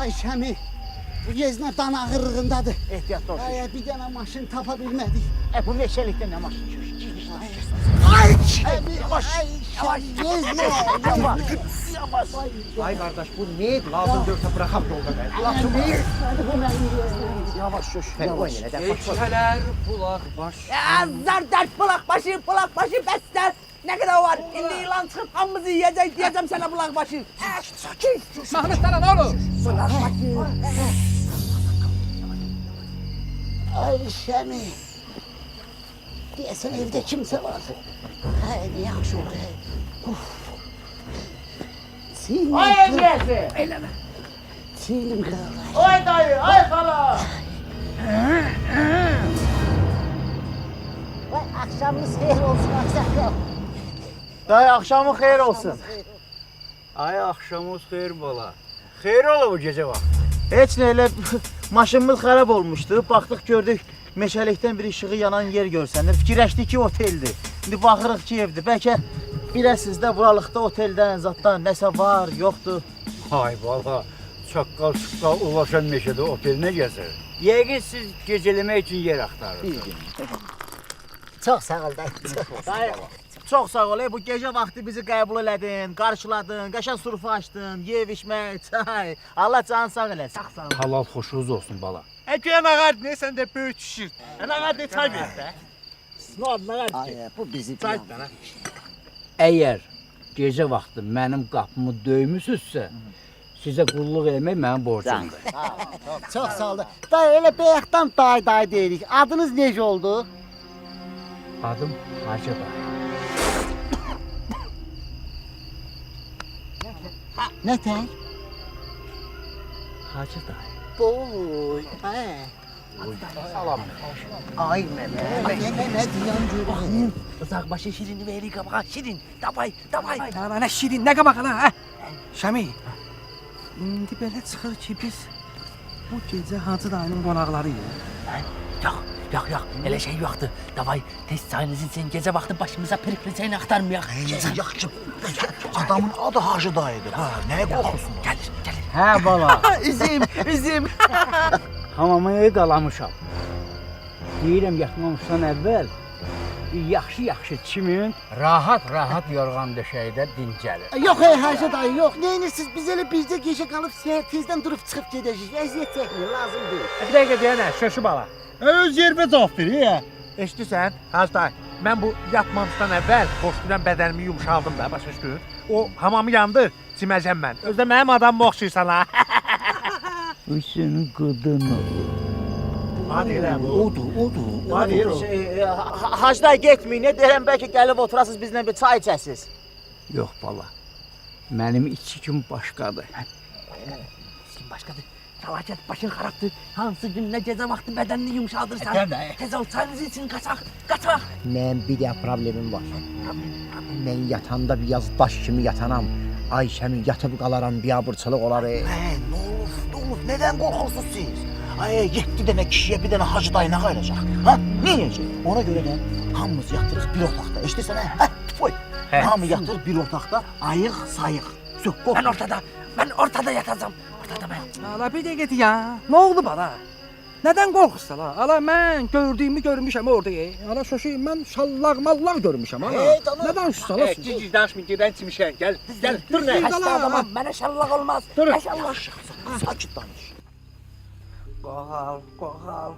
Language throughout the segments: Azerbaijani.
Ayşəmi, bu yeznə dan ağırlığındadır. Ehtiyatlı olsun. Ay, bir dənə maşın tapa bilmədik. Bu meşəlikdə nə maşın çıxır? Ayşəmi, Ayşəmi, yeznə. Yavaş. Ay qardaş, bu neydi? Lazım görsə bıraxam yolda mən. Bu mənim yeznəm. Yavaş şuş. Yavaş. Keçələr bulaq baş. Zar dert bulak başı bəslər. Ne kadar var? İndi ilan çıxıb hamımızı yiyəcək diyeceğim sana bulak başı. Sakin. Mahmud sana ne olur? Bulak başı. Ayşəmi. Deyəsən evdə kimsə var. Ay, yaxşı oldu. Uf. Çiğnim Ay kırıldı. emniyeti. Çiğnim kırıldı. Ay dayı, ay xala. Vay, akşamınız xeyir olsun Aksakal. Dayı axşamın xeyir olsun. Ay axşamınız xeyir bala. Xeyir ola bu gecə vaxt. Heç nə elə maşınımız xarab olmuşdu. Baxdıq gördük meşəlikdən bir işığı yanan yer görsənir. Fikirləşdik ki oteldir. İndi baxırıq ki evdir. Bəlkə biləsiniz də buralıqda oteldən, zatdan nəsə var, yoxdur. Ay bala, çaqqal-çuqqal ulaşan meşədə otelinə gəzir. Yəqin siz gecələmək üçün yer axtarırsınız. Çox sağ ol dayı. Dayı, çox sağ ol. Bu gecə vaxtı bizi qəbul elədin, qarşıladın, qəşəng surfa açdın, yev içmək, çay. Allah canı sağ eləsin. Sağ sağ ol. Halal xoşunuz olsun bala. Əgər ağar ne sen de böyük şişir. Ana de çay ver də. Ne oldu ağar? Ay, bu bizi Çay bir bana. Əgər gecə vaxtı mənim qapımı döymüsünüzsə, sizə qulluq eləmək mənim borcumdur. Çox sağ ol. Dayı, elə bayaqdan dayı deyirik. Adınız necə oldu? Adım Hacı dayı. Nə tək? Hacı dayı. Boy. Salam. Ay mənə. Nə deyən görürəm. Uzak başı şirini veri kabağa şirin. Davay. Ana ne şirin ne kabak ana ha? Şami. İndi belə çıxır ki biz bu gecə Hacı dayının qonaqlarıyıq. Yok. Öyle şey yoktu. Davay test sayenizin sen gece vakti başımıza perikliseyini aktarmayak. Yaxşı. Adamın adı Hacı dayıdır. Ha, nəyə qorxursun? Gelir. Hə bala, Üzüm. hamamaya qalamışam. Deyirəm yatmamışdan əvvəl yaxşı çimin, rahat yorğan döşəkdə dincəlir. Yox, Hacı dayı, yox. Neyinirsiniz? Biz elə bircə gecə qalıb səhər tezdən durub çıxıb gedəcəyik. Əziyyət çəkmir, lazım deyil. Bir dəqiqə deyənə, şöşü bala. Öz yerimə cavab verir ya. Eşidirsən, Hacı dayı, mən bu yatmamışdan əvvəl xoşdurən bədənimi yumşaldım da, başa düşdün? O hamamı yandır, çiməcəm mən. Özdə mənim adamımı oxşayırsan ha. Bu sənin qıdın olur. Hadi elə bu. Odur. Hadi o. Hacı dayı getməyin. Ne deyirəm bəlkə gəlib oturasınız bizlə bir çay içəsiniz. Yox bala, mənim içkim başqadır. Şimdi başkadır. Felaket başın karaptı. Hansı gün ne gece vakti bedenini yumuşaldırsan. Tez ol çayınızı için kaçak. Mənim bir də problemim var. Mən yatanda biraz daş kimi yatanam. Ayşəmin yatıb qalaram, biabırçılıq olar. Ne olur, nədən qorxursunuz siz? Ay, 7 dənə kişiyə bir dənə Hacı dayı nə qayılacaq? Ha, nə edəcək? Ona görə də hamımız yatırıq bir otaqda. Eşidirsən hə? Hə, tüfoy. Hamı yatır bir otaqda, ayıq, sayıq. Sökkok. Ben ortada yatacağım. Ortada ben. Ala bir dəqiqə ya. Ne oldu bana? Neden qorxursan ha? Ala mən gördüyümü görmüşəm orada. Ala şoşu mən şallaq görmüşəm ala. Neden susala sus? Cici danışmayın ki ben çimişen gel. Dur ne? Hasta adamım. Bana şallak olmaz. Dur. Eşallah. Sakit danış. Qoğal.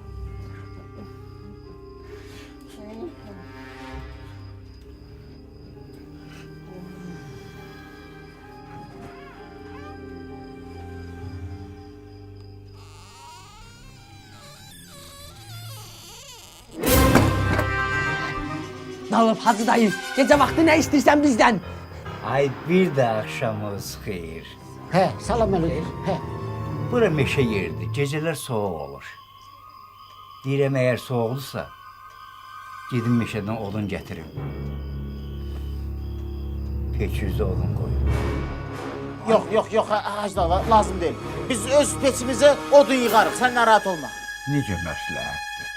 Ne olur Hacı dayı, gece vakti ne istersen bizden. Ay bir də axşamınız xeyir. Hə, salam əleykum. Hə. Bura meşə yeridir, gecələr soğuk olur. Deyirəm əgər soğuqdursa, gedin meşədən odun gətirin. Peçüzdə odun qoyun. Yox, Hacı dayı lazım deyil. Biz öz peçimizə odun yığarıq, sən narahat olma. Necə məsləhətdir?